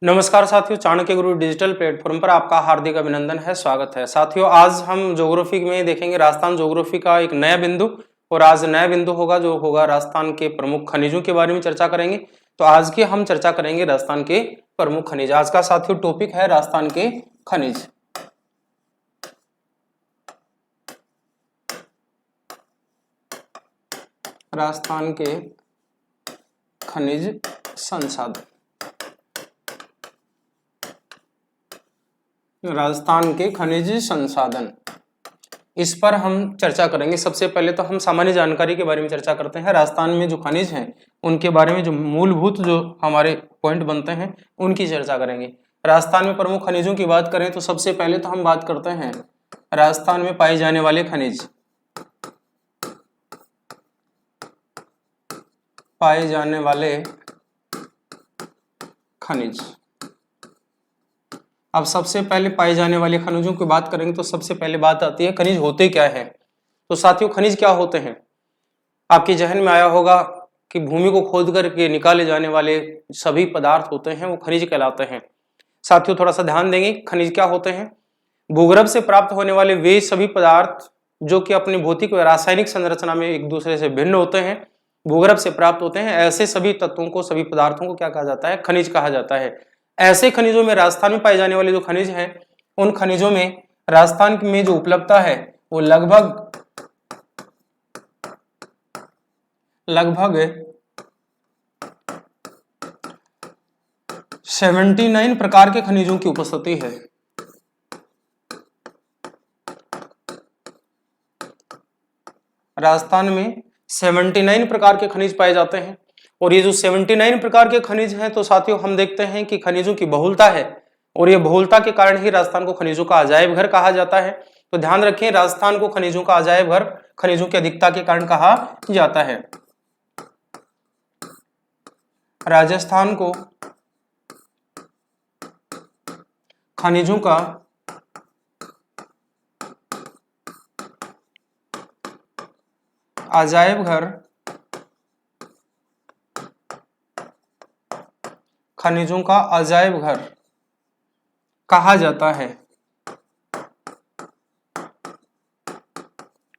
नमस्कार साथियों, चाणक्य गुरु digital platform पर आपका हार्दिक अभिनंदन है, स्वागत है। साथियों, आज हम ज्योग्राफी में देखेंगे राजस्थान ज्योग्राफी का एक नया बिंदु। और आज नया बिंदु होगा जो होगा राजस्थान के प्रमुख खनिजों के बारे में चर्चा करेंगे। तो आज की हम चर्चा करेंगे राजस्थान के प्रमुख खनिज। आज का साथियों टॉपिक है राजस्थान के खनिज। राजस्थान के खनिज संसाधन। राजस्थान के खनिज संसाधन, इस पर हम चर्चा करेंगे। सबसे पहले तो हम सामान्य जानकारी के बारे में चर्चा करते हैं। राजस्थान में जो खनिज हैं उनके बारे में जो मूलभूत जो हमारे पॉइंट बनते हैं उनकी चर्चा करेंगे। राजस्थान में प्रमुख खनिजों की बात करें तो सबसे पहले तो हम बात करते हैं राजस्थान में पाए जाने वाले खनिज। पाए जाने वाले खनिज। अब सबसे पहले पाए जाने वाले खनिजों की बात करेंगे तो सबसे पहले बात आती है खनिज होते क्या है। तो साथियों, खनिज क्या होते हैं? आपके जहन में आया होगा कि भूमि को खोद करके निकाले जाने वाले सभी पदार्थ होते हैं वो खनिज कहलाते हैं। साथियों, थोड़ा सा ध्यान देंगे, खनिज क्या होते हैं? भूगर्भ से प्राप्त होने वाले वे सभी पदार्थ जो कि अपनी भौतिक व रासायनिक संरचना में एक दूसरे से भिन्न होते हैं, भूगर्भ से प्राप्त होते हैं, ऐसे सभी तत्वों को, सभी पदार्थों को क्या कहा जाता है? खनिज कहा जाता है। ऐसे खनिजों में राजस्थान में पाए जाने वाले जो खनिज हैं उन खनिजों में राजस्थान में जो उपलब्धता है वो लगभग 79 प्रकार के खनिजों की उपस्थिति है। राजस्थान में 79 प्रकार के खनिज पाए जाते हैं। और ये जो 79 प्रकार के खनिज हैं तो साथियों हम देखते हैं कि खनिजों की बहुलता है और ये बहुलता के कारण ही राजस्थान को खनिजों का अजायब घर कहा जाता है। तो ध्यान रखें, राजस्थान को खनिजों का अजायब घर खनिजों की अधिकता के कारण कहा जाता है। राजस्थान को खनिजों का अजायब घर, खनिजों का अजायब घर कहा जाता है।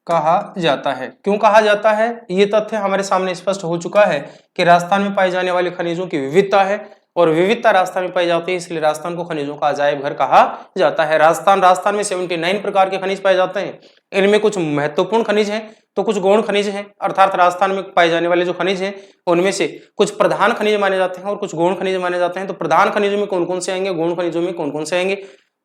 कहा जाता है। क्यों कहा जाता है? ये तथ्य हमारे सामने स्पष्ट हो चुका है कि राजस्थान में पाए जाने वाले खनिजों की विविधता है और विविधता राजस्थान में पाई जाती है, इसलिए राजस्थान को खनिजों का अजायब घर कहा जाता है। राजस्थान में 79 प्रकार के खनिज पाए जाते हैं। इनमें कुछ महत्वपूर्ण खनिज हैं तो कुछ गौण खनिज हैं, अर्थात राजस्थान में पाए जाने वाले जो खनिज हैं उनमें से कुछ प्रधान खनिज माने जाते हैं और कुछ गौण खनिज माने जाते हैं। तो प्रधान खनिजों में कौन कौन से आएंगे, गौण खनिजों में कौन कौन से आएंगे?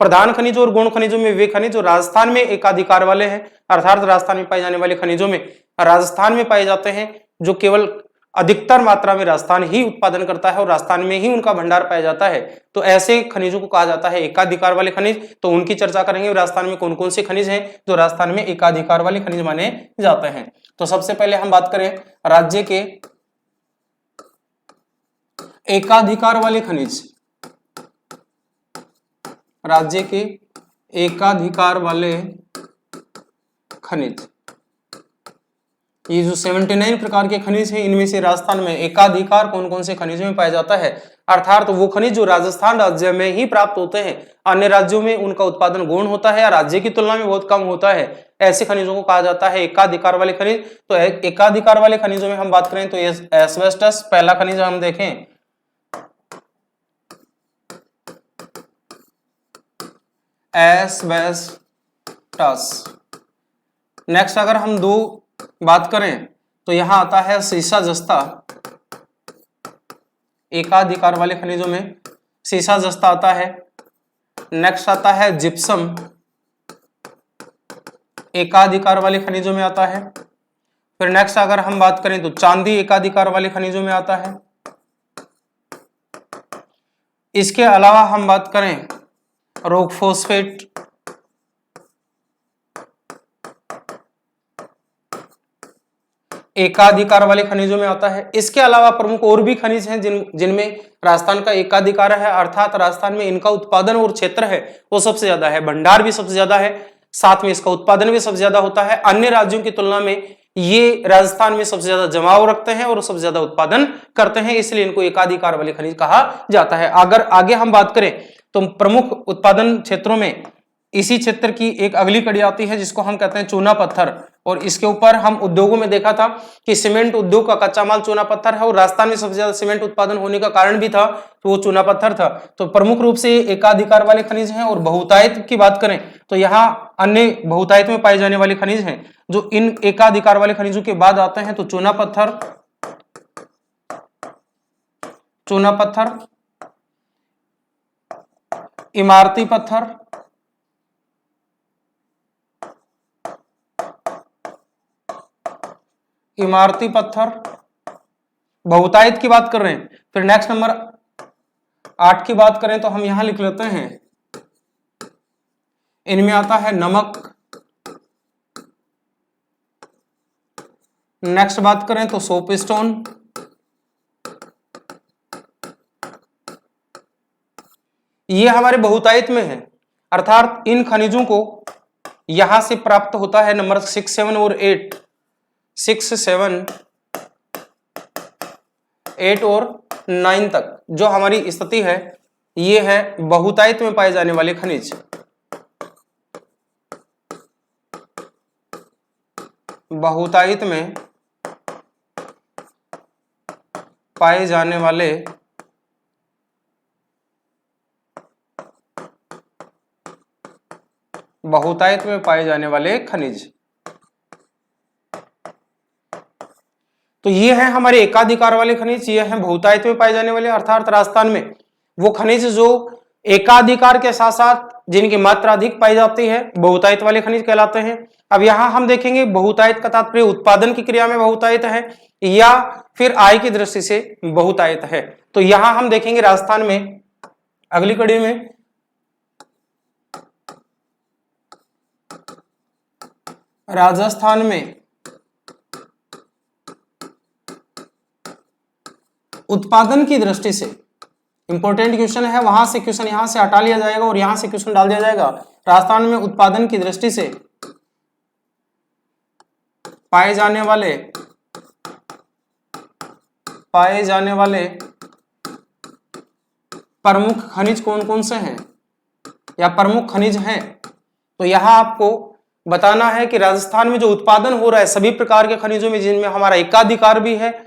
प्रधान खनिजों और गौण खनिजों में वे खनिज जो राजस्थान में एकाधिकार वाले हैं, अर्थात राजस्थान में पाए जाने वाले खनिजों में राजस्थान में पाए जाते हैं जो केवल अधिकतर मात्रा में राजस्थान ही उत्पादन करता है और राजस्थान में ही उनका भंडार पाया जाता है। तो ऐसे खनिजों को कहा जाता है एकाधिकार वाले खनिज। तो उनकी चर्चा करेंगे, राजस्थान में कौन कौन से खनिज हैं जो राजस्थान में एकाधिकार वाले खनिज माने जाते हैं। तो सबसे पहले हम बात करें राज्य के एकाधिकार वाले खनिज। राज्य के एकाधिकार वाले खनिज, ये जो 79 प्रकार के खनिज हैं इनमें से राजस्थान में एकाधिकार कौन कौन से खनिजों में पाया जाता है, अर्थात वो खनिज जो राजस्थान राज्य में ही प्राप्त होते हैं, अन्य राज्यों में उनका उत्पादन गौण होता है या राज्य की तुलना में बहुत कम होता है, ऐसे खनिजों को कहा जाता है एकाधिकार वाले खनिज। तो एकाधिकार वाले खनिजों में हम बात करें तो एस्बेस्टस पहला खनिज हम देखें, एस्बेस्टस। नेक्स्ट अगर हम दो बात करें तो यहां आता है सीसा जस्ता। एकाधिकार वाले खनिजों में सीसा जस्ता आता है। नेक्स्ट आता है जिप्सम, एकाधिकार वाले खनिजों में आता है। फिर नेक्स्ट अगर हम बात करें तो चांदी एकाधिकार वाले खनिजों में आता है। इसके अलावा हम बात करें रॉक फॉस्फेट, एकाधिकार वाले खनिजों में आता है। इसके अलावा प्रमुख और भी खनिज हैं जिनमें राजस्थान का एकाधिकार है, अर्थात राजस्थान में इनका उत्पादन और क्षेत्र है वो सबसे ज्यादा है, भंडार भी सबसे ज्यादा है, साथ में इसका उत्पादन भी सबसे ज्यादा होता है। अन्य राज्यों की तुलना में ये राजस्थान में सबसे ज्यादा जमाव रखते हैं और सबसे ज्यादा उत्पादन करते हैं, इसलिए इनको एकाधिकार वाले खनिज कहा जाता है। अगर आगे हम बात करें तो प्रमुख उत्पादन क्षेत्रों में इसी क्षेत्र की एक अगली कड़ी आती है जिसको हम कहते हैं चूना पत्थर, और इसके ऊपर हम उद्योगों में देखा था कि सीमेंट उद्योग का कच्चा माल चूना पत्थर है, और राजस्थान में सबसे ज्यादा सीमेंट उत्पादन होने का कारण भी था तो वो चूना पत्थर था। तो प्रमुख रूप से एकाधिकार वाले खनिज हैं। और बहुतायत की बात करें तो यहाँ अन्य बहुतायत में पाए जाने वाले खनिज हैं जो इन एकाधिकार वाले खनिजों के बाद आते हैं। तो चूना पत्थर, इमारती पत्थर, बहुतायत की बात कर रहे हैं। फिर नेक्स्ट नंबर 8 की बात करें तो हम यहां लिख लेते हैं, इनमें आता है नमक। नेक्स्ट बात करें तो सोपस्टोन, ये हमारे बहुतायत में है, अर्थात इन खनिजों को यहां से प्राप्त होता है नंबर 6, 7 और 8, 6, 7, 8 और 9 तक जो हमारी स्थिति है ये है बहुतायत में पाए जाने वाले खनिज। बहुतायत में पाए जाने वाले खनिज। तो ये है हमारे एकाधिकार वाले खनिज, ये है बहुतायत में पाए जाने वाले, अर्थात राजस्थान में वो खनिज जो एकाधिकार के साथ साथ जिनकी मात्रा अधिक पाई जाती है बहुतायत वाले खनिज कहलाते हैं। अब यहां हम देखेंगे बहुतायत का तात्पर्य उत्पादन की क्रिया में बहुतायत है या फिर आय की दृष्टि से बहुतायत है। तो यहां हम देखेंगे राजस्थान में अगली कड़ी में उत्पादन की दृष्टि से इंपॉर्टेंट क्वेश्चन है, वहां से क्वेश्चन यहां से हटा लिया जाएगा और यहां से क्वेश्चन डाल दिया जाएगा। राजस्थान में उत्पादन की दृष्टि से पाए जाने वाले प्रमुख खनिज कौन कौन से हैं या प्रमुख खनिज हैं। तो यहां आपको बताना है कि राजस्थान में जो उत्पादन हो रहा है सभी प्रकार के खनिजों में, जिनमें हमारा एकाधिकार भी है,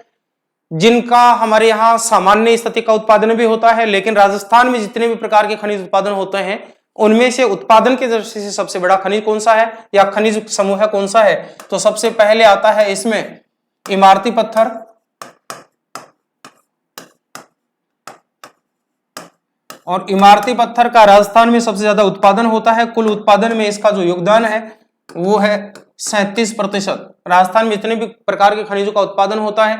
जिनका हमारे यहाँ सामान्य स्थिति का उत्पादन भी होता है, लेकिन राजस्थान में जितने भी प्रकार के खनिज उत्पादन होते हैं उनमें से उत्पादन की दृष्टि से सबसे बड़ा खनिज कौन सा है या खनिज समूह कौन सा है। तो सबसे पहले आता है इसमें इमारती पत्थर, और इमारती पत्थर का राजस्थान में सबसे ज्यादा उत्पादन होता है। कुल उत्पादन में इसका जो योगदान है वो है 37%। राजस्थान में जितने भी प्रकार के खनिजों का उत्पादन होता है,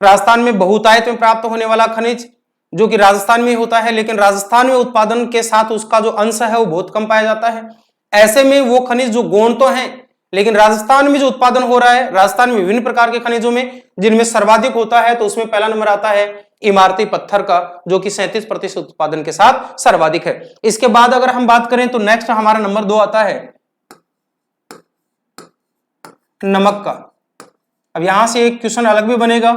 राजस्थान में बहुतायत में प्राप्त होने वाला खनिज जो कि राजस्थान में होता है, लेकिन राजस्थान में उत्पादन के साथ उसका जो अंश है वो बहुत कम पाया जाता है। ऐसे में वो खनिज जो गौण तो हैं लेकिन राजस्थान में जो उत्पादन हो रहा है, राजस्थान में विभिन्न प्रकार के खनिजों में जिनमें सर्वाधिक होता है, तो उसमें पहला नंबर आता है इमारती पत्थर का, जो कि 37% उत्पादन के साथ सर्वाधिक है। इसके बाद अगर हम बात करें तो नेक्स्ट हमारा नंबर 2 आता है नमक का। अब यहां से एक क्वेश्चन अलग भी बनेगा,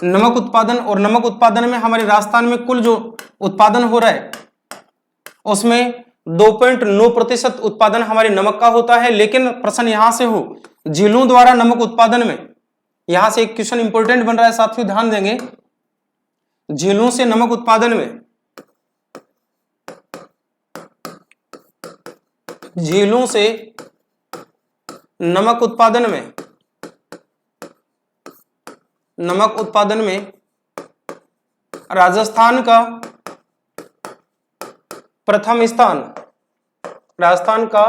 नमक उत्पादन, और नमक उत्पादन में हमारे राजस्थान में कुल जो उत्पादन हो रहा है उसमें 2.9% उत्पादन हमारे नमक का होता है। लेकिन प्रश्न यहां से हो झीलों द्वारा नमक उत्पादन में, यहां से एक क्वेश्चन इंपॉर्टेंट बन रहा है साथियों, ध्यान देंगे। झीलों से नमक उत्पादन में, झीलों से नमक उत्पादन में राजस्थान का प्रथम स्थान, राजस्थान का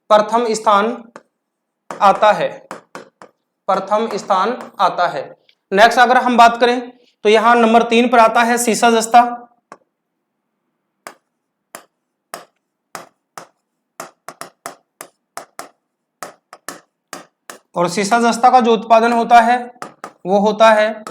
प्रथम स्थान आता है, प्रथम स्थान आता है। नेक्स्ट अगर हम बात करें तो यहां नंबर 3 पर आता है सीसा जस्ता, और सीसा जस्ता का जो उत्पादन होता है वो होता है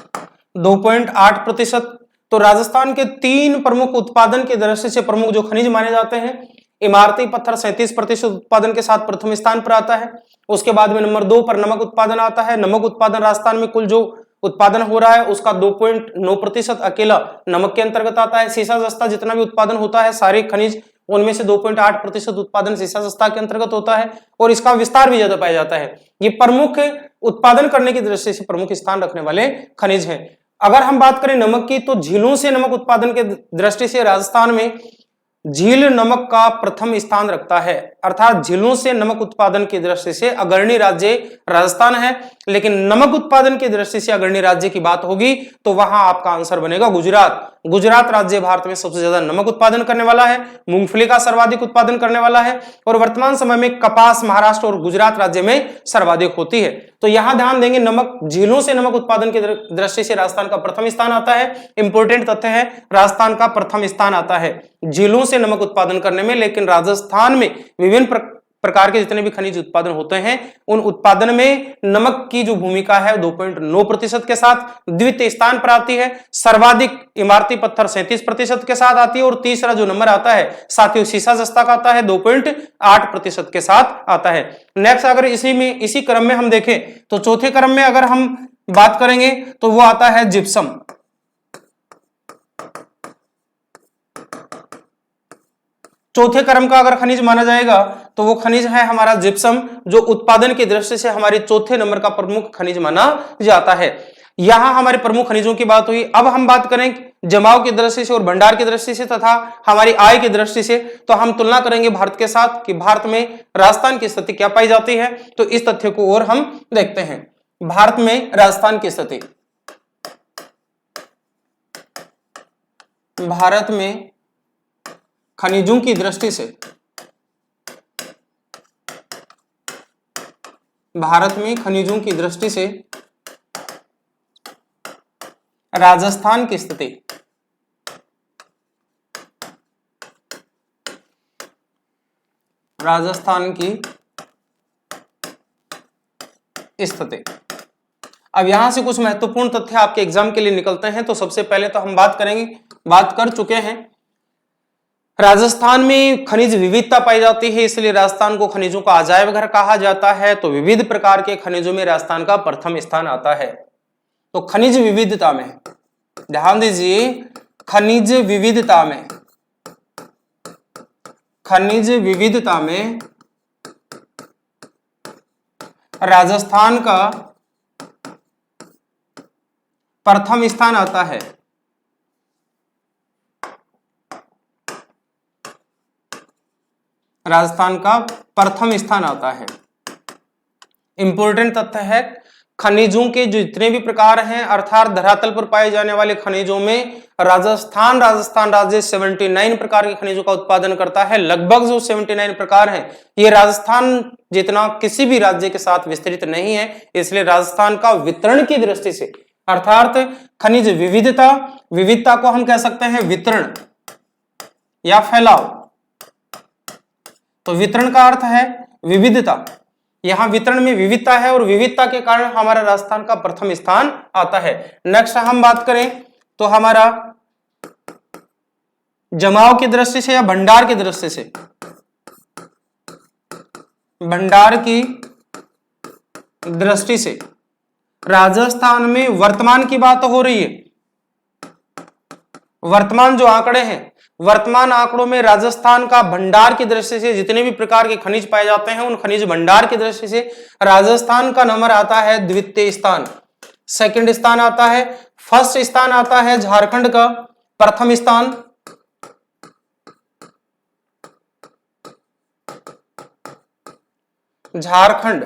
2.8%। तो राजस्थान के 3 प्रमुख उत्पादन के दृष्टि से प्रमुख जो खनिज माने जाते हैं, इमारती पत्थर 37% उत्पादन के साथ प्रथम स्थान पर आता है। उसके बाद में नंबर 2 पर नमक उत्पादन आता है। नमक उत्पादन राजस्थान में कुल जो उत्पादन हो रहा है उसका 2.9% अकेला नमक के अंतर्गत आता है। सीसा जस्ता जितना भी उत्पादन होता है सारे खनिज उनमें से 2.8% उत्पादन सीसा जस्ता के अंतर्गत होता है और इसका विस्तार भी ज्यादा पाया जाता है। ये प्रमुख उत्पादन करने की दृष्टि से प्रमुख स्थान रखने वाले खनिज हैं। अगर हम बात करें नमक की तो झीलों से नमक उत्पादन के दृष्टि से राजस्थान में झील नमक का प्रथम स्थान रखता है, अर्थात झीलों से नमक उत्पादन की दृष्टि से अग्रणी राज्य राजस्थान है। लेकिन नमक उत्पादन की दृष्टि से अग्रणी राज्य की बात होगी तो वहां आपका आंसर बनेगा गुजरात। गुजरात राज्य भारत में सबसे ज्यादा नमक उत्पादन करने वाला है, मूंगफली का सर्वाधिक उत्पादन करने वाला है और वर्तमान समय में कपास महाराष्ट्र और गुजरात राज्य में सर्वाधिक होती है। तो यहां ध्यान देंगे, नमक झीलों से नमक उत्पादन की दृष्टि से राजस्थान का प्रथम स्थान आता है। इंपोर्टेंट तथ्य है, राजस्थान का प्रथम स्थान आता है झीलों से नमक उत्पादन करने में। लेकिन राजस्थान में विभिन्न प्रकार के जितने भी खनिज उत्पादन होते हैं उन उत्पादन में नमक की जो भूमिका है 2.9% के साथ द्वितीय स्थान पर आती है। सर्वाधिक इमारती पत्थर 37% के साथ आती है और तीसरा जो नंबर आता है साथियों सीसा जस्ता का आता है 2.8% के साथ आता है। नेक्स्ट अगर इसी क्रम में हम देखें तो चौथे क्रम में अगर हम बात करेंगे तो वो आता है जिप्सम। चौथे क्रम का अगर खनिज माना जाएगा तो वो खनिज है हमारा जिप्सम, जो उत्पादन की दृष्टि से हमारे चौथे नंबर का प्रमुख खनिज माना जाता है। यहां हमारे प्रमुख खनिजों की बात हुई। अब हम बात करें जमाव की दृष्टि से और भंडार की दृष्टि से तथा हमारी आय की दृष्टि से, तो हम तुलना करेंगे भारत के साथ कि भारत में राजस्थान की स्थिति क्या पाई जाती है। तो इस तथ्य को और हम देखते हैं। भारत में राजस्थान की स्थिति, भारत में खनिजों की दृष्टि से, भारत में खनिजों की दृष्टि से राजस्थान की स्थिति, राजस्थान की स्थिति। अब यहां से कुछ महत्वपूर्ण तथ्य आपके एग्जाम के लिए निकलते हैं। तो सबसे पहले तो हम बात कर चुके हैं, राजस्थान में खनिज विविधता पाई जाती है, इसलिए राजस्थान को खनिजों का अजायब घर कहा जाता है। तो विविध प्रकार के खनिजों में राजस्थान का प्रथम स्थान आता है। तो खनिज विविधता में ध्यान दीजिए, खनिज विविधता में, खनिज विविधता में राजस्थान का प्रथम स्थान आता है। राजस्थान का प्रथम स्थान आता है। इंपॉर्टेंट तथ्य है, खनिजों के जो जितने भी प्रकार हैं अर्थात धरातल पर पाए जाने वाले खनिजों में राजस्थान राज्य 79 प्रकार के खनिजों का उत्पादन करता है। लगभग जो 79 प्रकार हैं ये राजस्थान जितना किसी भी राज्य के साथ विस्तृत नहीं है, इसलिए राजस्थान का वितरण की दृष्टि से अर्थात खनिज विविधता को हम कह सकते हैं वितरण या फैलाव। तो वितरण का अर्थ है विविधता, यहां वितरण में विविधता है और विविधता के कारण हमारा राजस्थान का प्रथम स्थान आता है। नेक्स्ट हम बात करें तो हमारा जमाव की दृष्टि से या भंडार की दृष्टि से, भंडार की दृष्टि से राजस्थान में वर्तमान की बात हो रही है। वर्तमान जो आंकड़े हैं, वर्तमान आंकड़ों में राजस्थान का भंडार की दृष्टि से जितने भी प्रकार के खनिज पाए जाते हैं उन खनिज भंडार की दृष्टि से राजस्थान का नंबर आता है द्वितीय स्थान। सेकंड स्थान आता है, फर्स्ट स्थान आता है झारखंड का, प्रथम स्थान झारखंड।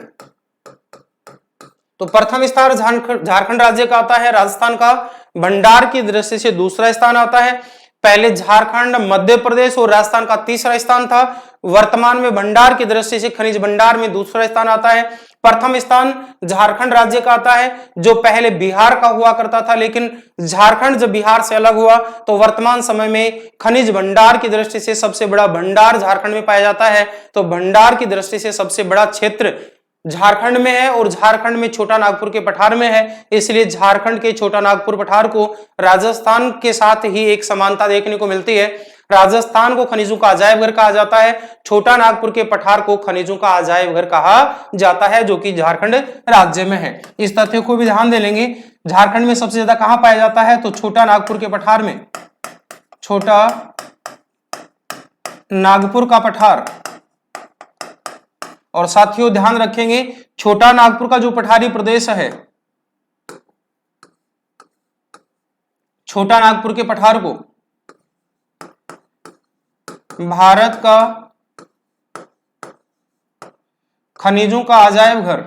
तो प्रथम स्थान झारखंड राज्य का आता है। राजस्थान का भंडार की दृष्टि से दूसरा स्थान आता है। पहले झारखंड, मध्य प्रदेश और राजस्थान का तीसरा स्थान था। वर्तमान में भंडार की दृष्टि से खनिज भंडार में दूसरा स्थान आता है। प्रथम स्थान झारखंड राज्य का आता है, जो पहले बिहार का हुआ करता था, लेकिन झारखंड जब बिहार से अलग हुआ तो वर्तमान समय में खनिज भंडार की दृष्टि से सबसे बड़ा भंडार झारखंड में पाया जाता है। तो भंडार की दृष्टि से सबसे बड़ा क्षेत्र झारखंड में है और झारखंड में छोटा नागपुर के पठार में है, इसलिए झारखंड के छोटा नागपुर पठार को राजस्थान के साथ ही एक समानता देखने को मिलती है। राजस्थान को खनिजों का अजायब घर कहा जाता है। छोटा नागपुर के पठार को खनिजों का अजायब घर कहा जाता है, जो कि झारखंड राज्य में है। इस तथ्य को भी ध्यान दे लेंगे। झारखंड में सबसे ज्यादा कहां पाया जाता है, तो छोटा नागपुर के पठार में, छोटा नागपुर का पठार। और साथियों ध्यान रखेंगे, छोटा नागपुर का जो पठारी प्रदेश है, छोटा नागपुर के पठार को भारत का खनिजों का अजायब घर,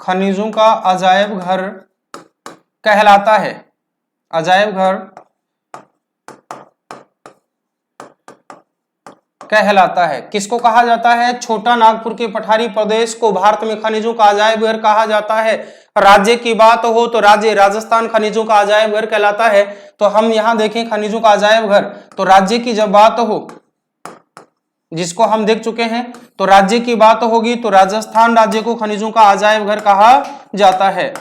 खनिजों का अजायब घर कहलाता है। अजायब घर कहलाता है। किसको कहा जाता है? छोटा नागपुर के पठारी प्रदेश को भारत में खनिजों का अजायब घर कहा जाता है। राज्य की बात हो तो राज्य राजस्थान खनिजों का अजायब घर कहलाता है। तो हम यहां देखें खनिजों का अजायब घर, तो राज्य की जब बात हो, जिसको हम देख चुके हैं, तो राज्य की बात होगी तो राजस्थान राज्य को खनिजों का अजायब घर कहा जाता है।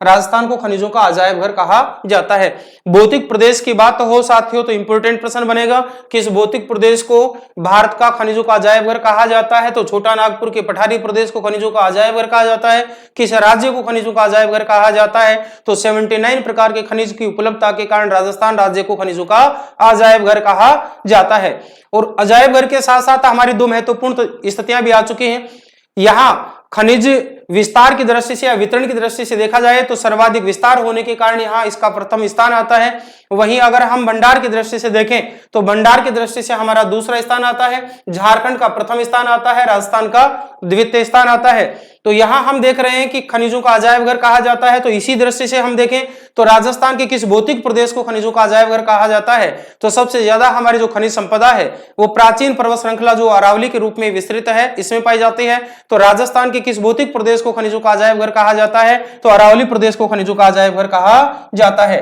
राजस्थान को खनिजों का अजायब घर कहा जाता है। भौतिक प्रदेश की बात हो साथियों, तो इंपोर्टेंट प्रश्न बनेगा कि इस भौतिक प्रदेश को भारत का खनिजों का अजायब घर कहा जाता है, तो छोटा नागपुर के पठारी प्रदेश को खनिजों का अजायब घर कहा जाता है। किस राज्य को खनिजों का अजायब घर कहा जाता है? तो 79 प्रकार के खनिज की उपलब्धता के कारण राजस्थान राज्य को खनिजों का अजायब घर कहा जाता है। और अजायब घर के साथ साथ हमारी दो महत्वपूर्ण स्थितियां भी आ चुकी हैं। यहां खनिज विस्तार की दृष्टि से या वितरण की दृष्टि से देखा जाए तो सर्वाधिक विस्तार होने के कारण यहां इसका प्रथम स्थान आता है। वहीं अगर हम भंडार की दृष्टि से देखें तो भंडार की दृष्टि से हमारा दूसरा स्थान आता है, झारखंड का प्रथम स्थान आता है, राजस्थान का द्वितीय स्थान आता है। तो यहां हम देख रहे हैं कि खनिजों का अजायब घर कहा जाता है। तो इसी दृष्टि से हम देखें तो राजस्थान के किस भौतिक प्रदेश को खनिजों का अजायब घर कहा जाता है? तो सबसे ज्यादा हमारी जो खनिज संपदा है वो प्राचीन पर्वत श्रृंखला जो अरावली के रूप में विस्तृत है, इसमें पाई जाती है। तो राजस्थान के किस भौतिक प्रदेश को खनिजों का अजायब घर कहा जाता है? तो अरावली प्रदेश को खनिजों का अजायब घर कहा जाता है।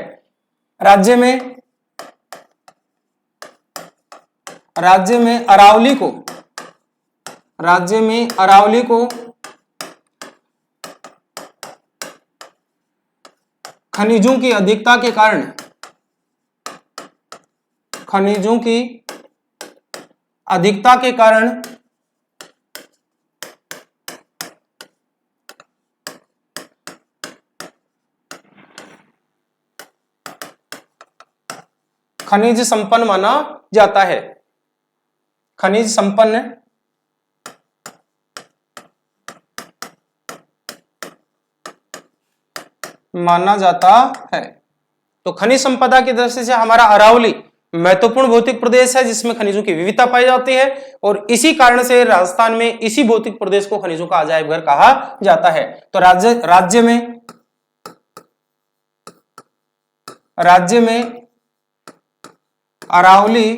राज्य में अरावली को खनिजों की अधिकता के कारण, खनिजों की अधिकता के कारण खनिज संपन्न माना जाता है। खनिज संपन्न माना जाता है। तो खनिज संपदा की दृष्टि से हमारा अरावली महत्वपूर्ण भौतिक प्रदेश है जिसमें खनिजों की विविधता पाई जाती है, और इसी कारण से राजस्थान में इसी भौतिक प्रदेश को खनिजों का अजायब घर कहा जाता है। तो राज्य में अरावली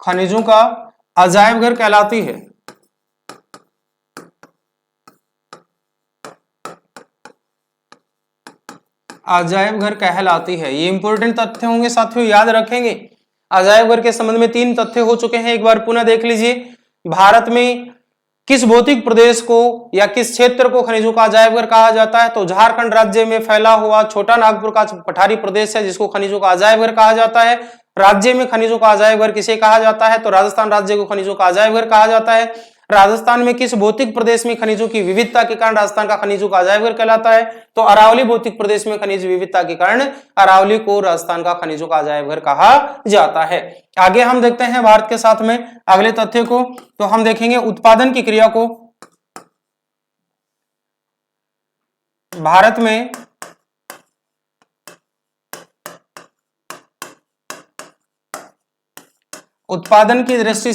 खनिजों का अजायब घर कहलाती है। अजायब घर कहलाती है। ये इंपॉर्टेंट तथ्य होंगे साथियों, याद रखेंगे। अजायब घर के संबंध में 3 तथ्य हो चुके हैं, एक बार पुनः देख लीजिए। भारत में किस भौतिक प्रदेश को या किस क्षेत्र को खनिजों का अजायब घर कहा जाता है? तो झारखंड राज्य में फैला हुआ छोटा नागपुर का पठारी प्रदेश है जिसको खनिजों का अजायब घर कहा जाता है। राज्य में खनिजों का अजायब घर किसे कहा जाता है? तो राजस्थान राज्य को खनिजों का अजायब घर कहा जाता है। राजस्थान में किस भौतिक प्रदेश में खनिजों की विविधता के कारण राजस्थान का खनिजों का अजायब घर कहलाता है? तो अरावली भौतिक प्रदेश में खनिज विविधता के कारण अरावली को राजस्थान का खनिजों का अजायब घर कहा जाता है। आगे हम देखते हैं भारत के साथ में अगले तथ्य को। तो हम देखेंगे उत्पादन की क्रिया को। भारत में उत्पादन की दृष्टि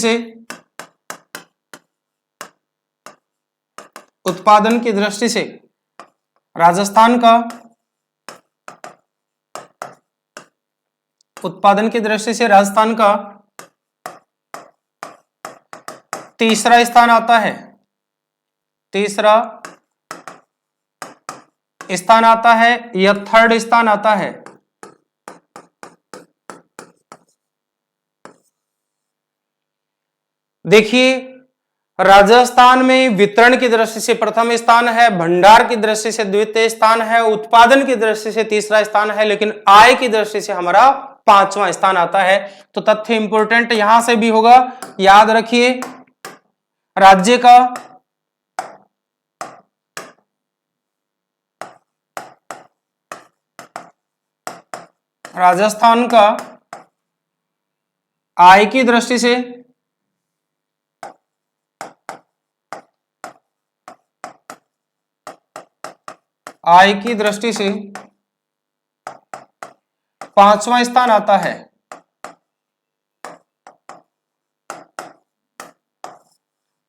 से राजस्थान का तीसरा स्थान आता है। तीसरा स्थान आता है या थर्ड स्थान आता है। देखिए राजस्थान में वितरण की दृष्टि से प्रथम स्थान है, भंडार की दृष्टि से द्वितीय स्थान है, उत्पादन की दृष्टि से तीसरा स्थान है, लेकिन आय की दृष्टि से हमारा पांचवा स्थान आता है। तो तथ्य इंपोर्टेंट यहां से भी होगा, याद रखिए। राज्य का राजस्थान का आय की दृष्टि से पांचवा स्थान आता है।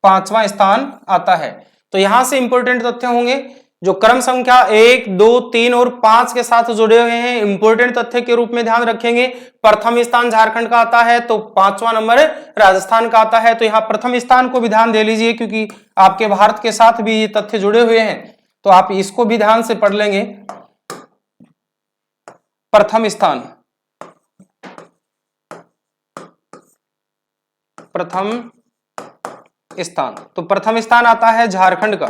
पांचवा स्थान आता है। तो यहां से इंपॉर्टेंट तथ्य होंगे जो क्रम संख्या 1, 2, 3 और 5 के साथ जुड़े हुए हैं, इंपॉर्टेंट तथ्य के रूप में ध्यान रखेंगे। प्रथम स्थान झारखंड का आता है, तो पांचवा नंबर राजस्थान का आता है। तो यहां प्रथम स्थान को भी ध्यान दे लीजिए, क्योंकि आपके भारत के साथ भी ये तथ्य जुड़े हुए हैं, तो आप इसको भी ध्यान से पढ़ लेंगे। प्रथम स्थान, तो प्रथम स्थान आता है झारखंड का।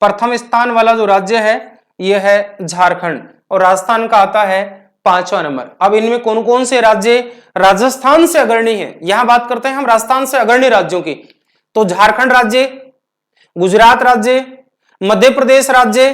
प्रथम स्थान वाला जो राज्य है यह है झारखंड, और राजस्थान का आता है पांचवा नंबर। अब इनमें कौन कौन से राज्य राजस्थान से अग्रणी है, यहां बात करते हैं हम राजस्थान से अग्रणी राज्यों की। तो झारखंड राज्य, गुजरात राज्य, मध्य प्रदेश राज्य,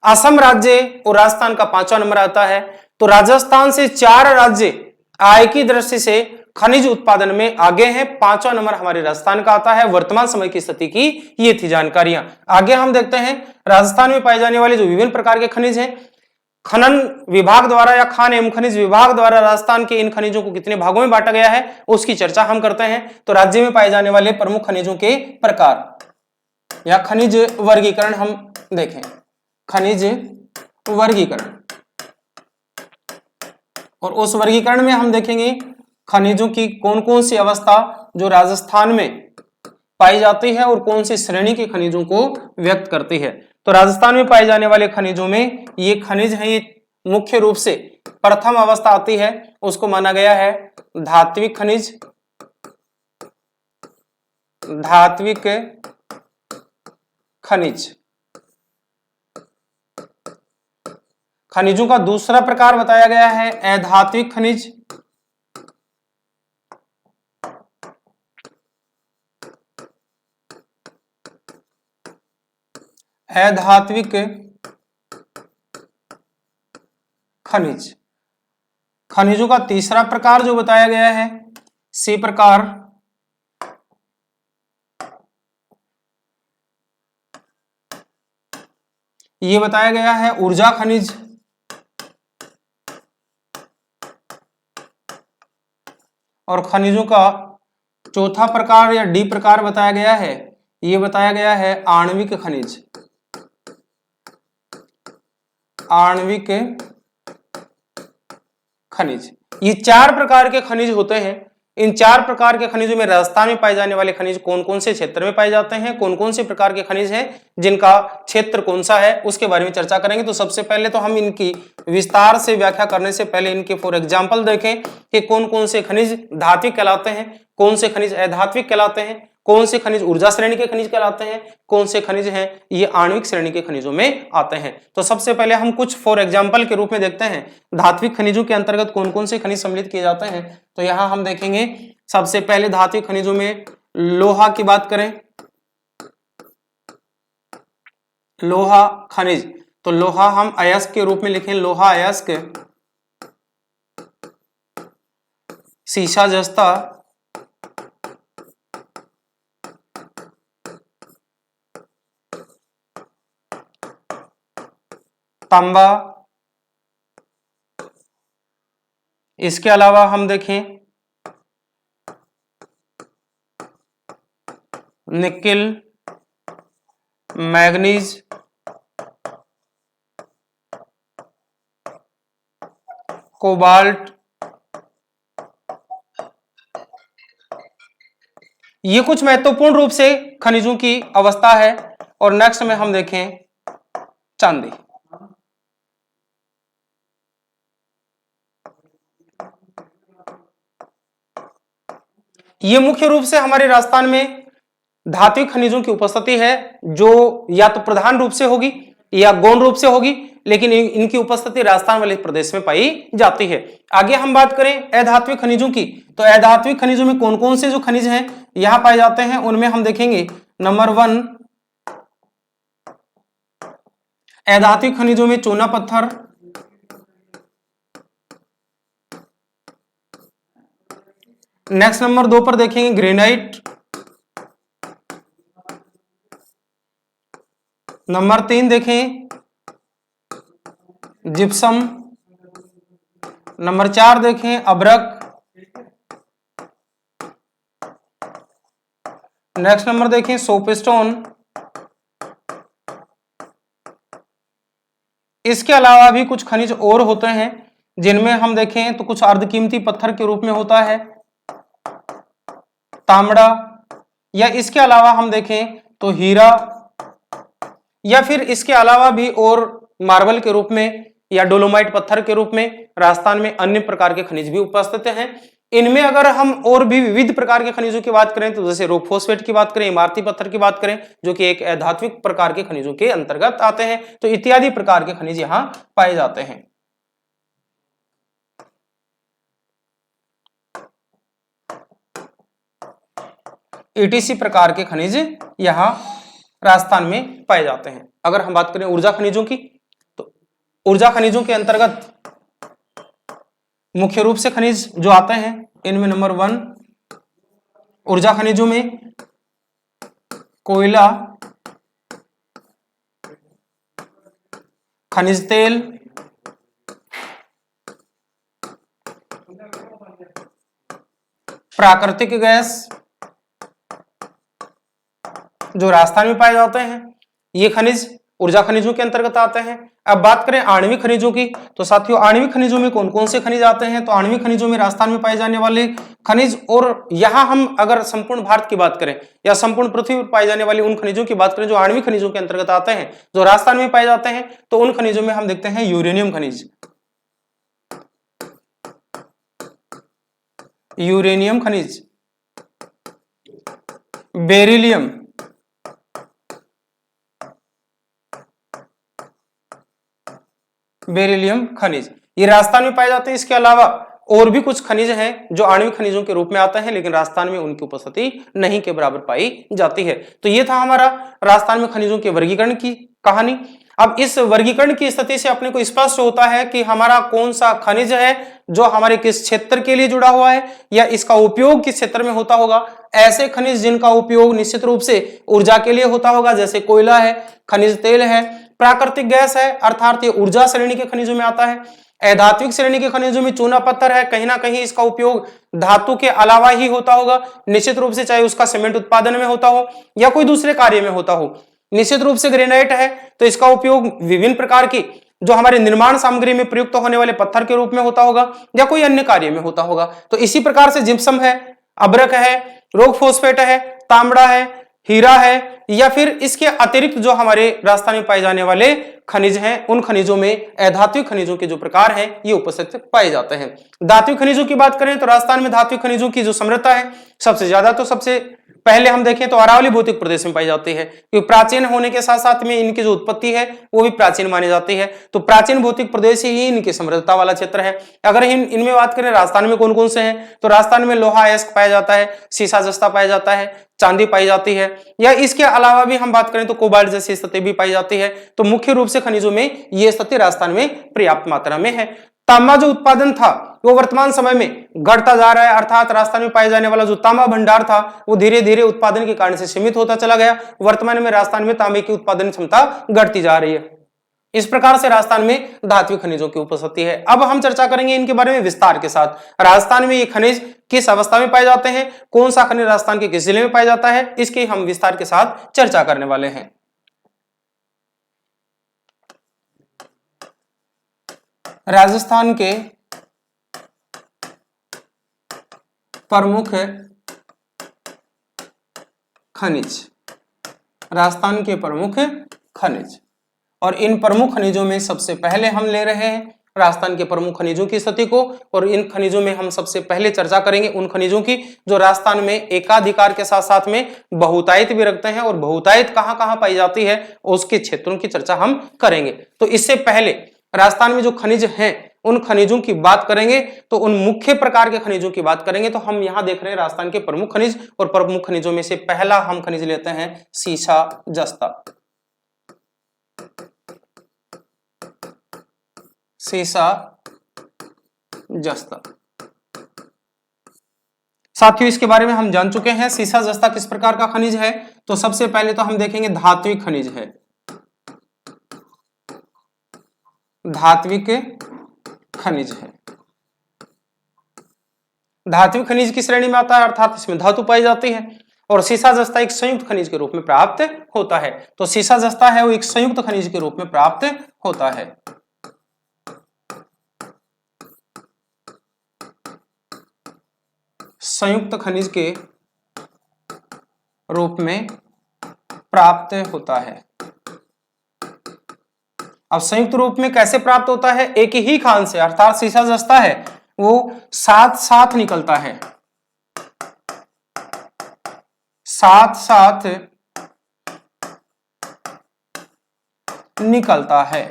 असम राज्य और राजस्थान का पांचवा नंबर आता है। तो राजस्थान से 4 राज्य आय की दृष्टि से खनिज उत्पादन में आगे हैं, पांचवा नंबर हमारे राजस्थान का आता है। वर्तमान समय की स्थिति की ये थी जानकारियां। आगे हम देखते हैं राजस्थान में पाए जाने वाले जो विभिन्न प्रकार के खनिज हैं, खनन विभाग द्वारा या खान एवं खनिज विभाग द्वारा राजस्थान के इन खनिजों को कितने भागों में बांटा गया है उसकी चर्चा हम करते हैं। तो राज्य में पाए जाने वाले प्रमुख खनिजों के प्रकार या खनिज वर्गीकरण हम देखें। खनिज वर्गीकरण, और उस वर्गीकरण में हम देखेंगे खनिजों की कौन कौन सी अवस्था जो राजस्थान में पाई जाती है और कौन सी श्रेणी के खनिजों को व्यक्त करती है। तो राजस्थान में पाए जाने वाले खनिजों में ये खनिज है, ये मुख्य रूप से प्रथम अवस्था आती है, उसको माना गया है धात्विक खनिज। धात्विक खनिज, खनिजों का दूसरा प्रकार बताया गया है अधात्विक खनिज। अधात्विक खनिज, खनिजों का तीसरा प्रकार जो बताया गया है सी प्रकार, ये बताया गया है ऊर्जा खनिज। और खनिजों का चौथा प्रकार या डी प्रकार बताया गया है, ये बताया गया है आणविक खनिज। आणविक खनिज, ये 4 प्रकार के खनिज होते हैं। इन 4 प्रकार के खनिजों में राजस्थान में पाए जाने वाले खनिज कौन कौन से क्षेत्र में पाए जाते हैं, कौन कौन से प्रकार के खनिज हैं, जिनका क्षेत्र कौन सा है, उसके बारे में चर्चा करेंगे। तो सबसे पहले तो हम इनकी विस्तार से व्याख्या करने से पहले इनके फॉर एग्जाम्पल देखें कि कौन कौन से खनिज धात्विक कहलाते हैं, कौन से खनिज अधात्विक कहलाते हैं, कौन से खनिज ऊर्जा श्रेणी के खनिज कहलाते हैं, कौन से खनिज हैं ये आणविक श्रेणी के खनिजों में आते हैं। तो सबसे पहले हम कुछ फॉर एग्जांपल के रूप में देखते हैं धात्विक खनिजों के अंतर्गत कौन कौन से खनिज सम्मिलित किए जाते हैं। तो यहां हम देखेंगे सबसे पहले धात्विक खनिजों में लोहा की बात करें, लोहा खनिज। तो लोहा हम अयस्क के रूप में लिखें, लोहा अयस्क, सीसा जस्ता, तांबा। इसके अलावा हम देखें निकेल, मैग्नीज, कोबाल्ट। ये कुछ महत्वपूर्ण रूप से खनिजों की अवस्था है। और नेक्स्ट में हम देखें चांदी। ये मुख्य रूप से हमारे राजस्थान में धात्विक खनिजों की उपस्थिति है, जो या तो प्रधान रूप से होगी या गौण रूप से होगी, लेकिन इनकी उपस्थिति राजस्थान वाले प्रदेश में पाई जाती है। आगे हम बात करें अधात्विक खनिजों की, तो अधात्विक खनिजों में कौन कौन से जो खनिज हैं यहां पाए जाते हैं, उनमें हम देखेंगे नंबर 1 अधात्विक खनिजों में चूना पत्थर, नेक्स्ट नंबर 2 पर देखेंगे ग्रेनाइट, नंबर 3 देखें जिप्सम, नंबर 4 देखें अब्रक, नेक्स्ट नंबर देखें सोपस्टोन। इसके अलावा भी कुछ खनिज और होते हैं जिनमें हम देखें तो कुछ अर्धकीमती पत्थर के रूप में होता है तांबड़ा, या इसके अलावा हम देखें तो हीरा, या फिर इसके अलावा भी और मार्बल के रूप में या डोलोमाइट पत्थर के रूप में राजस्थान में अन्य प्रकार के खनिज भी उपस्थित हैं। इनमें अगर हम और भी विविध प्रकार के खनिजों की बात करें तो जैसे रॉक फॉस्फेट की बात करें, इमारती पत्थर की बात करें, जो कि एक अधात्विक प्रकार के खनिजों के अंतर्गत आते हैं, तो इत्यादि प्रकार के खनिज यहां पाए जाते हैं। ETC प्रकार के खनिज यहां राजस्थान में पाए जाते हैं। अगर हम बात करें ऊर्जा खनिजों की, तो ऊर्जा खनिजों के अंतर्गत मुख्य रूप से खनिज जो आते हैं इनमें नंबर 1 ऊर्जा खनिजों में कोयला, खनिज तेल, प्राकृतिक गैस जो राजस्थान में पाए जाते हैं, ये खनिज ऊर्जा खनिजों के अंतर्गत आते हैं। अब बात करें आणविक खनिजों की, तो साथियों आणविक खनिजों में कौन कौन से खनिज आते हैं, तो आणविक खनिजों में राजस्थान में पाए जाने वाले खनिज, और यहां हम अगर संपूर्ण भारत की बात करें या संपूर्ण पृथ्वी पर पाए जाने वाली उन खनिजों की बात करें जो आणविक खनिजों के अंतर्गत आते हैं, जो राजस्थान में पाए जाते हैं, तो उन खनिजों में हम देखते हैं यूरेनियम खनिज, यूरेनियम खनिज, बेरिलियम, बेरिलियम खनिज, ये राजस्थान में पाए जाते हैं। इसके अलावा और भी कुछ खनिज हैं जो आणविक खनिजों के रूप में आते हैं, लेकिन राजस्थान में उनकी उपस्थिति नहीं के बराबर पाई जाती है। तो ये था हमारा राजस्थान में खनिजों के वर्गीकरण की कहानी। अब इस वर्गीकरण की स्थिति से अपने को स्पष्ट होता है कि हमारा कौन सा खनिज है जो हमारे किस क्षेत्र के लिए जुड़ा हुआ है या इसका उपयोग किस क्षेत्र में होता होगा। ऐसे खनिज जिनका उपयोग निश्चित रूप से ऊर्जा के लिए होता होगा, जैसे कोयला है, खनिज तेल है, प्राकृतिक गैस है, अर्थात ये ऊर्जा श्रेणी के खनिजों में आता है। अधात्विक श्रेणी के खनिजों में चूना पत्थर है, कहीं ना कहीं इसका उपयोग धातु के अलावा ही होता होगा, निश्चित रूप से, चाहे उसका सीमेंट उत्पादन में होता हो या कोई दूसरे कार्य में होता हो। निश्चित रूप से ग्रेनाइट है तो इसका उपयोग विभिन्न प्रकार की जो हमारे निर्माण सामग्री में प्रयुक्त होने वाले पत्थर के रूप में होता होगा या कोई अन्य कार्य में होता होगा। तो इसी प्रकार से जिप्सम है, अब्रक है, रॉक फॉस्फेट है, तांबड़ा है, हीरा है, या फिर इसके अतिरिक्त जो हमारे राजस्थान में पाए जाने वाले खनिज हैं, उन खनिजों में अधात्विक खनिजों के जो प्रकार हैं ये उपस्थित पाए जाते हैं। धात्विक खनिजों की बात करें तो राजस्थान में धात्विक खनिजों की जो समृद्धता है सबसे ज्यादा, तो सबसे पहले हम देखें तो अरावली भौतिक प्रदेश में पाई जाती है, क्योंकि प्राचीन होने के साथ साथ में इनकी जो उत्पत्ति है वो भी प्राचीन मानी जाती है। तो प्राचीन भौतिक प्रदेश ही इनकी समृद्धता वाला क्षेत्र है। अगर इनमें बात करें राजस्थान में कौन कौन से हैं, तो राजस्थान में लोहा अयस्क पाया जाता है, सीसा जस्ता पाया जाता है, चांदी पाई जाती है, या इसके अलावा भी हम बात करें तो कोबाल्ट जैसी स्थिति भी पाई जाती है। तो मुख्य रूप से खनिजों में यह स्थिति राजस्थान में पर्याप्त मात्रा में है। तांबा जो उत्पादन था वो वर्तमान समय में घटता जा रहा है, अर्थात राजस्थान में पाए जाने वाला जो तांबा भंडार था वो धीरे धीरे उत्पादन के कारण से सीमित होता चला गया। वर्तमान में राजस्थान में तांबे की उत्पादन क्षमता घटती जा रही है। इस प्रकार से राजस्थान में धात्विक खनिजों की उपस्थिति है। अब हम चर्चा करेंगे इनके बारे में विस्तार के साथ। राजस्थान में ये खनिज किस अवस्था में पाए जाते हैं, कौन सा खनिज राजस्थान के किस जिले में पाया जाता है, इसकी हम विस्तार के साथ चर्चा करने वाले हैं। राजस्थान के प्रमुख खनिज, राजस्थान के प्रमुख खनिज, और इन प्रमुख खनिजों में सबसे पहले हम ले रहे हैं राजस्थान के प्रमुख खनिजों की स्थिति को, और इन खनिजों में हम सबसे पहले चर्चा करेंगे उन खनिजों की जो राजस्थान में एकाधिकार के साथ साथ में बहुतायत भी रखते हैं, और बहुतायत कहां कहां पाई जाती है उसके क्षेत्रों की चर्चा हम करेंगे। तो इससे पहले राजस्थान में जो खनिज हैं उन खनिजों की बात करेंगे, तो उन मुख्य प्रकार के खनिजों की बात करेंगे। तो हम यहां देख रहे हैं राजस्थान के प्रमुख खनिज, और प्रमुख खनिजों में से पहला हम खनिज लेते हैं सीसा जस्ता। सीसा जस्ता, साथियों इसके बारे में हम जान चुके हैं। सीसा जस्ता किस प्रकार का खनिज है, तो सबसे पहले तो हम देखेंगे धात्विक खनिज है। धात्विक खनिज है, धात्विक खनिज की श्रेणी में आता है, अर्थात इसमें धातु पाई जाती है, और सीसा जस्ता एक संयुक्त खनिज के रूप में प्राप्त होता है। तो सीसा जस्ता है वो एक संयुक्त खनिज के रूप में प्राप्त होता है। संयुक्त खनिज के रूप में प्राप्त होता है। अब संयुक्त रूप में कैसे प्राप्त होता है, एक ही खान से, अर्थात सीसा जस्ता है वो साथ साथ निकलता है, साथ साथ निकलता है।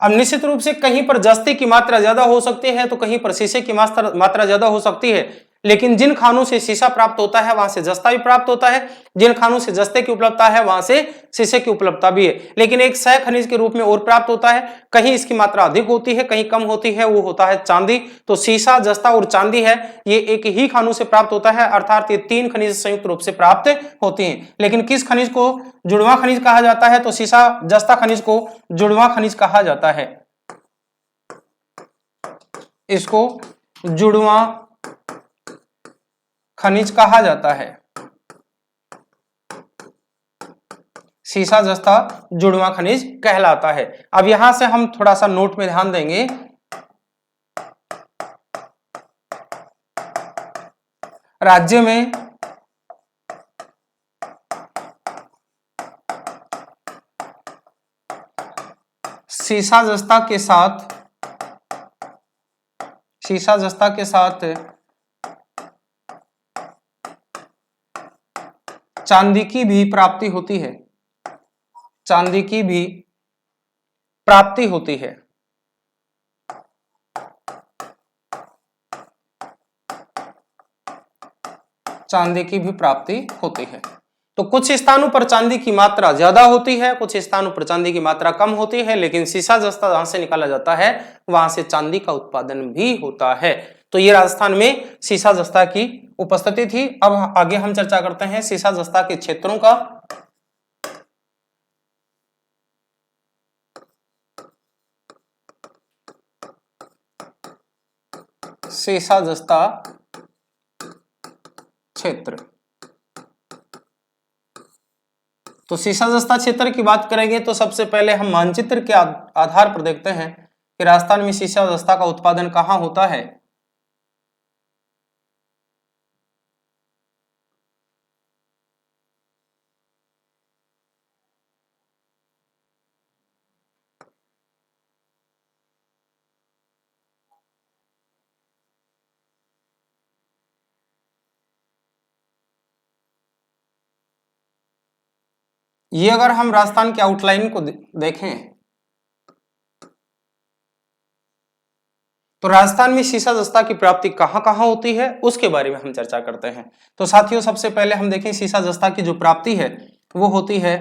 अब निश्चित रूप से कहीं पर जस्ते की मात्रा ज्यादा हो सकती है, तो कहीं पर शीशे की मात्रा ज्यादा हो सकती है, लेकिन जिन खानों से शीशा प्राप्त होता है वहां से जस्ता भी प्राप्त होता है, जिन खानों से जस्ते की उपलब्धता है वहां से शीशे की उपलब्धता भी है, लेकिन एक सह खनिज के रूप में और प्राप्त होता है। कहीं इसकी मात्रा अधिक होती है, कहीं कम होती है, वो होता है चांदी। तो सीसा जस्ता और चांदी है ये एक ही खानों से प्राप्त होता है, अर्थात ये तीन खनिज संयुक्त रूप से प्राप्त होती हैं। लेकिन किस खनिज को जुड़वा खनिज कहा जाता है, तो सीसा जस्ता खनिज को जुड़वा खनिज कहा जाता है। इसको जुड़वा खनिज कहा जाता है। सीसा जस्ता जुड़वा खनिज कहलाता है। अब यहां से हम थोड़ा सा नोट में ध्यान देंगे, राज्य में सीसा जस्ता के साथ चांदी की भी प्राप्ति होती है, चांदी की भी प्राप्ति होती है। चांदी की भी प्राप्ति होती है। तो कुछ स्थानों पर चांदी की मात्रा ज्यादा होती है, कुछ स्थानों पर चांदी की मात्रा कम होती है, लेकिन सीसा जस्ता जहां से निकाला जाता है वहां से चांदी का उत्पादन भी होता है। तो ये राजस्थान में सीसा जस्ता की उपस्थिति थी। अब आगे हम चर्चा करते हैं सीसा जस्ता के क्षेत्रों का। सीसा जस्ता क्षेत्र, तो सीसा जस्ता क्षेत्र की बात करेंगे तो सबसे पहले हम मानचित्र के आधार पर देखते हैं कि राजस्थान में सीसा जस्ता का उत्पादन कहां होता है। ये अगर हम राजस्थान के आउटलाइन को देखें तो राजस्थान में सीसा जस्ता की प्राप्ति कहां कहां होती है उसके बारे में हम चर्चा करते हैं। तो साथियों सबसे पहले हम देखें सीसा जस्ता की जो प्राप्ति है वो होती है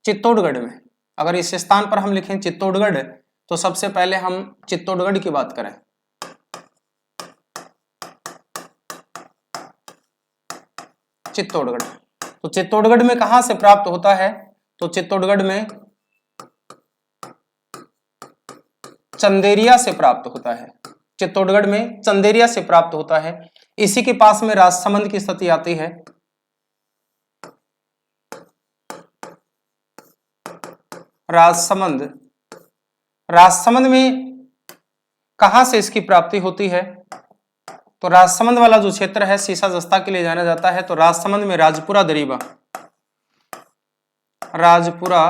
चित्तौड़गढ़ में। अगर इस स्थान पर हम लिखें चित्तौड़गढ़ तो सबसे पहले हम चित्तौड़गढ़ की बात करें। चित्तौड़गढ़, तो चित्तौड़गढ़ में कहां से प्राप्त होता है, तो चित्तौड़गढ़ में चंदेरिया से प्राप्त होता है। चित्तौड़गढ़ में चंदेरिया से प्राप्त होता है। इसी के पास में राजसमंद की स्थिति आती है। राजसमंद, राजसमंद में कहां से इसकी प्राप्ति होती है, तो राजसमंद वाला जो क्षेत्र है सीसा जस्ता के लिए जाना जाता है। तो राजसमंद में राजपुरा दरीबा, राजपुरा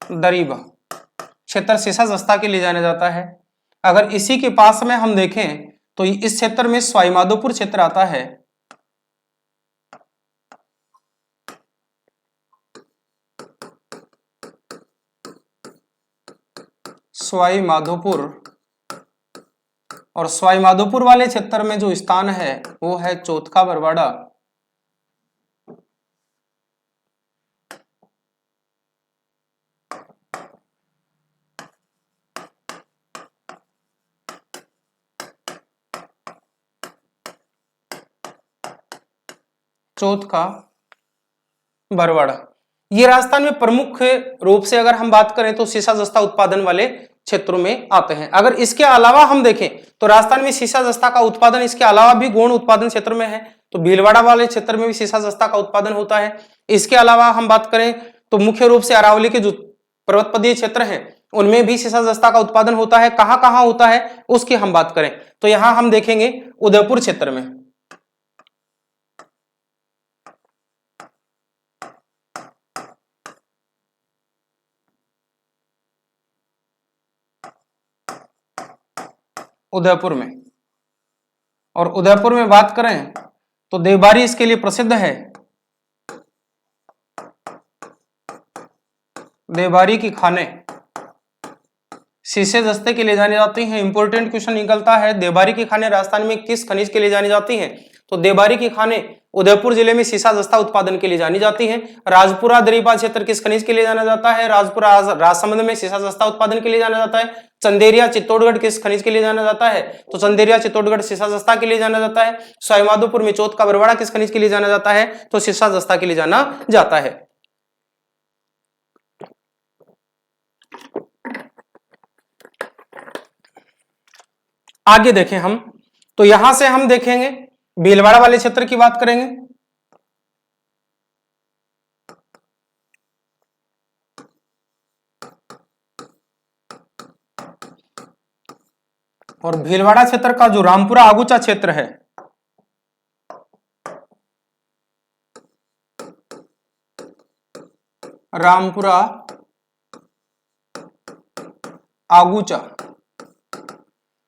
दरीबा क्षेत्र सीसा जस्ता के लिए जाना जाता है। अगर इसी के पास में हम देखें तो इस क्षेत्र में सवाईमाधोपुर क्षेत्र आता है। सवाईमाधोपुर, और सवाईमाधोपुर वाले क्षेत्र में जो स्थान है वो है चौथका बरवाड़ा। चौथका बरवाड़ा, ये राजस्थान में प्रमुख रूप से अगर हम बात करें तो सीसा जस्ता उत्पादन वाले क्षेत्रों में आते हैं। अगर इसके अलावा हम देखें तो राजस्थान में सीसा जस्ता का उत्पादन इसके अलावा भी गौण उत्पादन क्षेत्र में है, तो भीलवाड़ा वाले क्षेत्र में भी सीसा जस्ता का उत्पादन होता है। इसके अलावा हम बात करें तो मुख्य रूप से अरावली के जो पर्वतपदीय क्षेत्र हैं उनमें भी सीसा जस्ता का उत्पादन होता है। कहां कहां होता है उसकी हम बात करें तो यहां हम देखेंगे उदयपुर क्षेत्र में, उदयपुर में, और उदयपुर में बात करें तो देवबारी इसके लिए प्रसिद्ध है। देवबारी की खाने शीशे जस्ते के लिए जानी जाती हैं। इंपॉर्टेंट क्वेश्चन निकलता है, देवबारी की खाने राजस्थान में किस खनिज के लिए जानी जाती हैं? तो देवबारी की खाने उदयपुर जिले में सीसा जस्ता उत्पादन के लिए जानी जाती है। राजपुरा दरीबा क्षेत्र किस खनिज के लिए जाना जाता है? राजपुरा राजसमंद में सीसा जस्ता उत्पादन के लिए जाना जाता है। चंदेरिया चित्तौड़गढ़ किस खनिज के लिए जाना जाता है? तो चंदेरिया चित्तौड़गढ़ सीसा जस्ता के लिए जाना जाता है। सवाईमाधोपुर में चौथ का बरवाड़ा किस खनिज के लिए जाना जाता है? तो सीसा जस्ता के लिए जाना जाता है। आगे देखें हम तो यहां से हम देखेंगे भीलवाड़ा वाले क्षेत्र की बात करेंगे। और भीलवाड़ा क्षेत्र का जो रामपुरा आगुचा क्षेत्र है, रामपुरा आगुचा,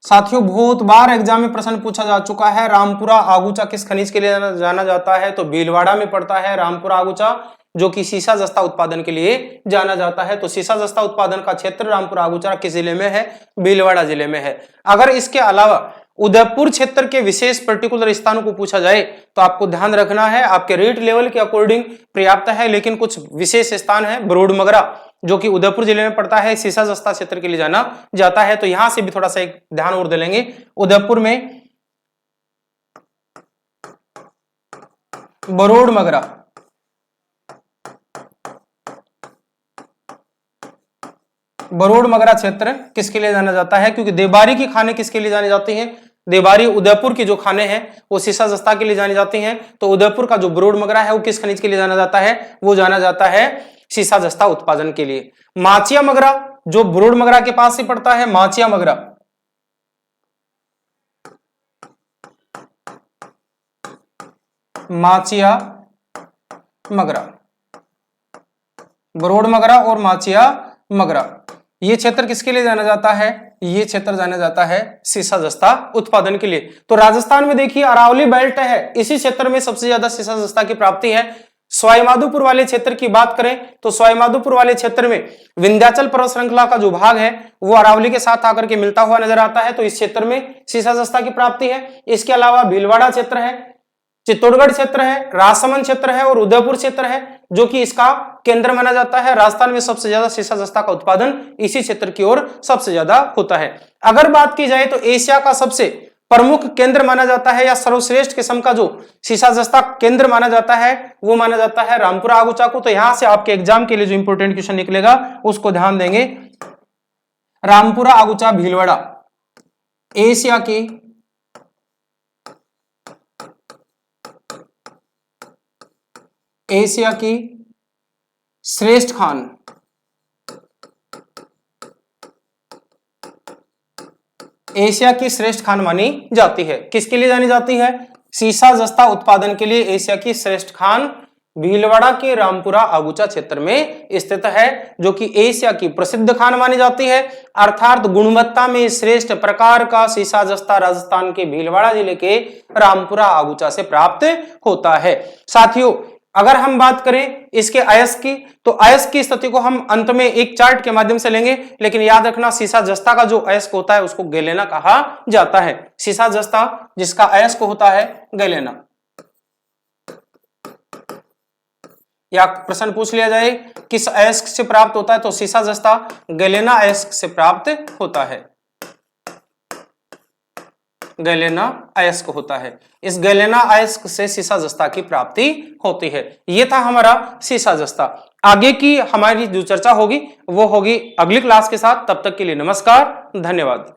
साथियों बहुत बार एग्जाम में प्रश्न पूछा जा चुका है। रामपुरा आगुचा किस खनिज के लिए जाना जाता है? तो भीलवाड़ा में पड़ता है रामपुरा आगुचा, जो कि सीसा जस्ता उत्पादन के लिए जाना जाता है। तो सीसा जस्ता उत्पादन का क्षेत्र रामपुरा आगुचा किस जिले में है? भीलवाड़ा जिले में है। अगर इसके अलावा उदयपुर क्षेत्र के विशेष पर्टिकुलर स्थानों को पूछा जाए तो आपको ध्यान रखना है, आपके रेट लेवल के अकॉर्डिंग पर्याप्त है, लेकिन कुछ विशेष स्थान है। बरोड मगरा जो कि उदयपुर जिले में पड़ता है, सीसा जस्ता क्षेत्र के लिए जाना जाता है। तो यहां से भी थोड़ा सा एक ध्यान और दे लेंगे। उदयपुर में बरोड मगरा, बरोड मगरा क्षेत्र किसके लिए जाना जाता है? क्योंकि देवबारी की खाने किसके लिए जानी जाती हैं? देवबारी उदयपुर की जो खाने हैं वो सीसा जस्ता के लिए जानी जाती हैं। तो उदयपुर का जो बरोड मगरा है वो किस खनिज के लिए जाना जाता है? वो जाना जाता है सीसा जस्ता उत्पादन के लिए। माचिया मगरा जो बरोड मगरा के पास ही पड़ता है, माचिया मगरा, माचिया मगरा, बरोड मगरा और माचिया मगरा, ये क्षेत्र किसके लिए जाना जाता है? ये क्षेत्र जाना जाता है सीसा जस्ता उत्पादन के लिए। तो राजस्थान में देखिए अरावली बेल्ट है, इसी क्षेत्र में सबसे ज्यादा सीसा जस्ता की प्राप्ति है। सवाईमाधोपुर वाले क्षेत्र की बात करें तो सवाईमाधोपुर वाले क्षेत्र में विंध्याचल पर्वत श्रृंखला का जो भाग है वो अरावली के साथ आकर के मिलता हुआ नजर आता है। तो इस क्षेत्र में सीसा जस्ता की प्राप्ति है। इसके अलावा भीलवाड़ा क्षेत्र है, चित्तौड़गढ़ क्षेत्र है, राजसमंद क्षेत्र है और उदयपुर क्षेत्र है जो कि इसका केंद्र माना जाता है। राजस्थान में सबसे ज्यादा सीसा जस्ता का उत्पादन इसी क्षेत्र की ओर सबसे ज्यादा होता है। अगर बात की जाए तो एशिया का सबसे प्रमुख केंद्र माना जाता है या सर्वश्रेष्ठ किस्म का जो सीसा जस्ता केंद्र माना जाता है वो माना जाता है रामपुरा आगुचा को। तो यहां से आपके एग्जाम के लिए जो इंपोर्टेंट क्वेश्चन निकलेगा उसको ध्यान देंगे। रामपुरा आगुचा भीलवाड़ा एशिया की श्रेष्ठ खान, एशिया की श्रेष्ठ खान मानी जाती है। किसके लिए जानी जाती है? सीसा जस्ता उत्पादन के लिए एशिया की श्रेष्ठ खान भीलवाड़ा के रामपुरा आगुचा क्षेत्र में स्थित है, जो कि एशिया की प्रसिद्ध खान मानी जाती है, अर्थात गुणवत्ता में श्रेष्ठ प्रकार का सीसा जस्ता राजस्थान के भीलवाड़ा जिले के रामपुरा आगुचा से प्राप्त होता है। साथियों, अगर हम बात करें इसके अयस्क की, तो अयस्क की स्थिति को हम अंत में एक चार्ट के माध्यम से लेंगे, लेकिन याद रखना सीसा जस्ता का जो अयस्क होता है उसको गैलेना कहा जाता है। सीसा जस्ता जिसका अयस्क होता है गैलेना। या प्रश्न पूछ लिया जाए किस अयस्क से प्राप्त होता है, तो सीसा जस्ता गैलेना अयस्क से प्राप्त होता है। गैलेना अयस्क होता है, इस गैलेना अयस्क से सीसा जस्ता की प्राप्ति होती है। यह था हमारा सीसा जस्ता। आगे की हमारी जो चर्चा होगी वो होगी अगली क्लास के साथ। तब तक के लिए नमस्कार, धन्यवाद।